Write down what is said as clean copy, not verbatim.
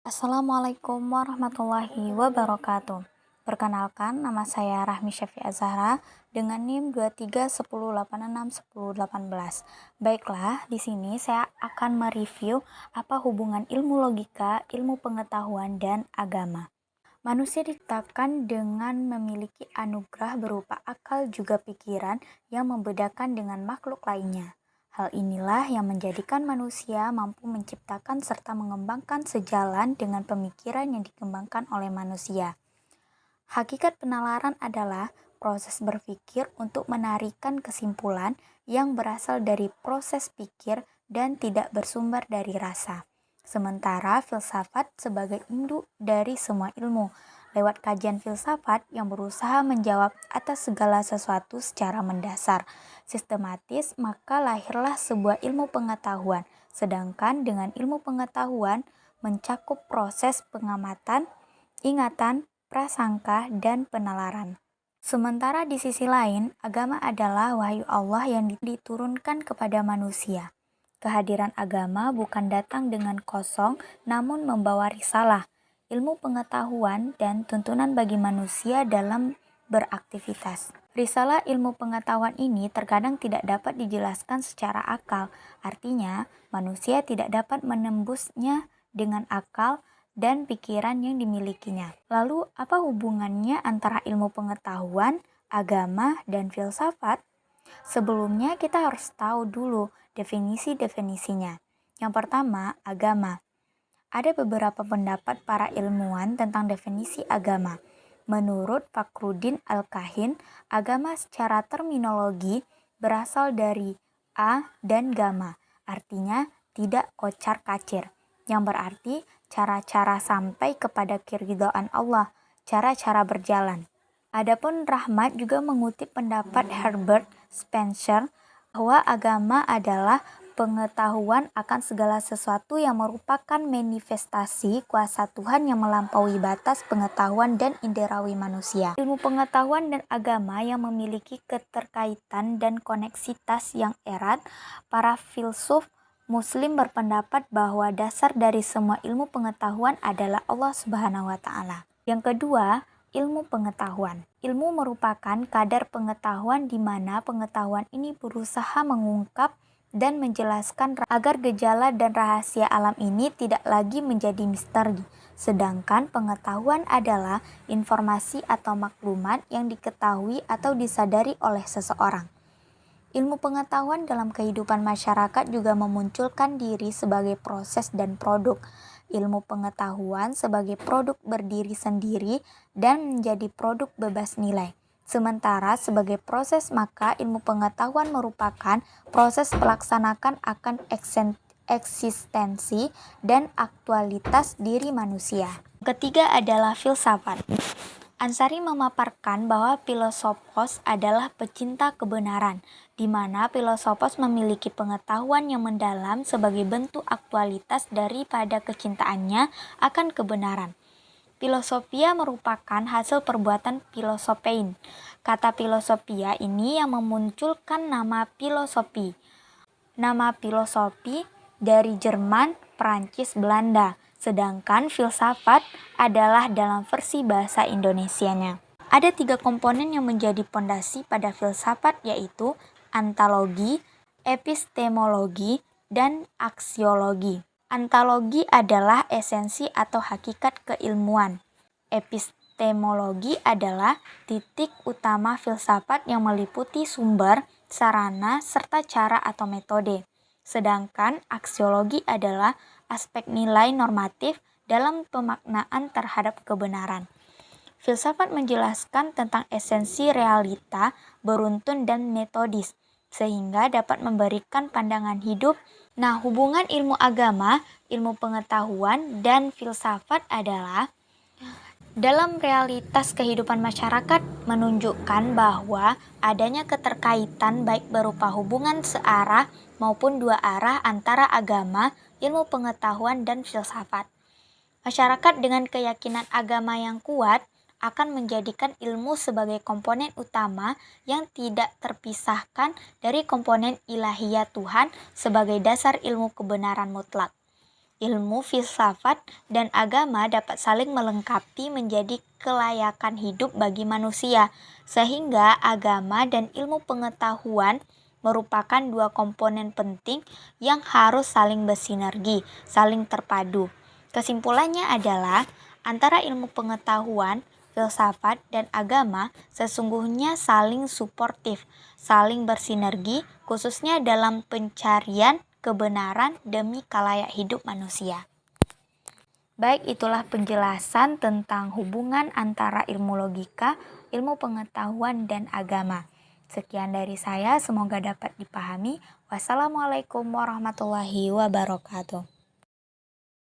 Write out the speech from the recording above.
Assalamualaikum warahmatullahi wabarakatuh. Perkenalkan, nama saya Rahmi Syafiq Azhara dengan NIM 2310861018. Baiklah, di sini saya akan mereview apa hubungan ilmu logika, ilmu pengetahuan, dan agama. Manusia diciptakan dengan memiliki anugerah berupa akal juga pikiran yang membedakan dengan makhluk lainnya. Hal inilah yang menjadikan manusia mampu menciptakan serta mengembangkan sejalan dengan pemikiran yang dikembangkan oleh manusia. Hakikat penalaran adalah proses berpikir untuk menarikan kesimpulan yang berasal dari proses pikir dan tidak bersumber dari rasa. Sementara filsafat sebagai induk dari semua ilmu, lewat kajian filsafat yang berusaha menjawab atas segala sesuatu secara mendasar, sistematis, maka lahirlah sebuah ilmu pengetahuan. Sedangkan dengan ilmu pengetahuan mencakup proses pengamatan, ingatan, prasangka, dan penalaran. Sementara di sisi lain, agama adalah wahyu Allah yang diturunkan kepada manusia. Kehadiran agama bukan datang dengan kosong, namun membawa risalah, ilmu pengetahuan, dan tuntunan bagi manusia dalam beraktivitas. Risalah ilmu pengetahuan ini terkadang tidak dapat dijelaskan secara akal, artinya manusia tidak dapat menembusnya dengan akal dan pikiran yang dimilikinya. Lalu, apa hubungannya antara ilmu pengetahuan, agama, dan filsafat? Sebelumnya kita harus tahu dulu definisi-definisinya. Yang pertama, agama. Ada beberapa pendapat para ilmuwan tentang definisi agama. Menurut Fakhruddin Al-Kahin, agama secara terminologi berasal dari a dan gama, artinya tidak kocar-kacir, yang berarti cara-cara sampai kepada keridhaan Allah, cara-cara berjalan. Adapun Rahmat juga mengutip pendapat Herbert Spencer bahwa agama adalah pengetahuan akan segala sesuatu yang merupakan manifestasi kuasa Tuhan yang melampaui batas pengetahuan dan inderawi manusia. Ilmu pengetahuan dan agama yang memiliki keterkaitan dan koneksitas yang erat, para filsuf Muslim berpendapat bahwa dasar dari semua ilmu pengetahuan adalah Allah Subhanahu wa Ta'ala. Yang kedua, ilmu pengetahuan. Ilmu merupakan kadar pengetahuan di mana pengetahuan ini berusaha mengungkap dan menjelaskan agar gejala dan rahasia alam ini tidak lagi menjadi misteri. Sedangkan pengetahuan adalah informasi atau maklumat yang diketahui atau disadari oleh seseorang. Ilmu pengetahuan dalam kehidupan masyarakat juga memunculkan diri sebagai proses dan produk. Ilmu pengetahuan sebagai produk berdiri sendiri dan menjadi produk bebas nilai. Sementara sebagai proses, maka ilmu pengetahuan merupakan proses pelaksanakan akan eksistensi dan aktualitas diri manusia. Ketiga adalah filsafat. Ansari memaparkan bahwa filosofos adalah pecinta kebenaran, di mana filosofos memiliki pengetahuan yang mendalam sebagai bentuk aktualitas daripada kecintaannya akan kebenaran. Filosofia merupakan hasil perbuatan filosopein. Kata filosofia ini yang memunculkan nama filosofi. Nama filosofi dari Jerman, Perancis, Belanda. Sedangkan filsafat adalah dalam versi bahasa Indonesianya. Ada 3 komponen yang menjadi pondasi pada filsafat, yaitu antologi, epistemologi, dan aksiologi. Antologi adalah esensi atau hakikat keilmuan. Epistemologi adalah titik utama filsafat yang meliputi sumber, sarana, serta cara atau metode. Sedangkan aksiologi adalah aspek nilai normatif dalam pemaknaan terhadap kebenaran. Filsafat menjelaskan tentang esensi realita, beruntun, dan metodis, sehingga dapat memberikan pandangan hidup. Nah, hubungan ilmu agama, ilmu pengetahuan, dan filsafat adalah dalam realitas kehidupan masyarakat menunjukkan bahwa adanya keterkaitan baik berupa hubungan searah maupun dua arah antara agama, ilmu pengetahuan, dan filsafat. Masyarakat dengan keyakinan agama yang kuat akan menjadikan ilmu sebagai komponen utama yang tidak terpisahkan dari komponen ilahiyah Tuhan sebagai dasar ilmu kebenaran mutlak. Ilmu filsafat dan agama dapat saling melengkapi menjadi kelayakan hidup bagi manusia, sehingga agama dan ilmu pengetahuan merupakan dua komponen penting yang harus saling bersinergi, saling terpadu. Kesimpulannya adalah antara ilmu pengetahuan, filsafat, dan agama sesungguhnya saling suportif, saling bersinergi, khususnya dalam pencarian kebenaran demi kalayak hidup manusia. Baik, itulah penjelasan tentang hubungan antara ilmu logika, ilmu pengetahuan, dan agama. Sekian dari saya, semoga dapat dipahami. Wassalamualaikum warahmatullahi wabarakatuh.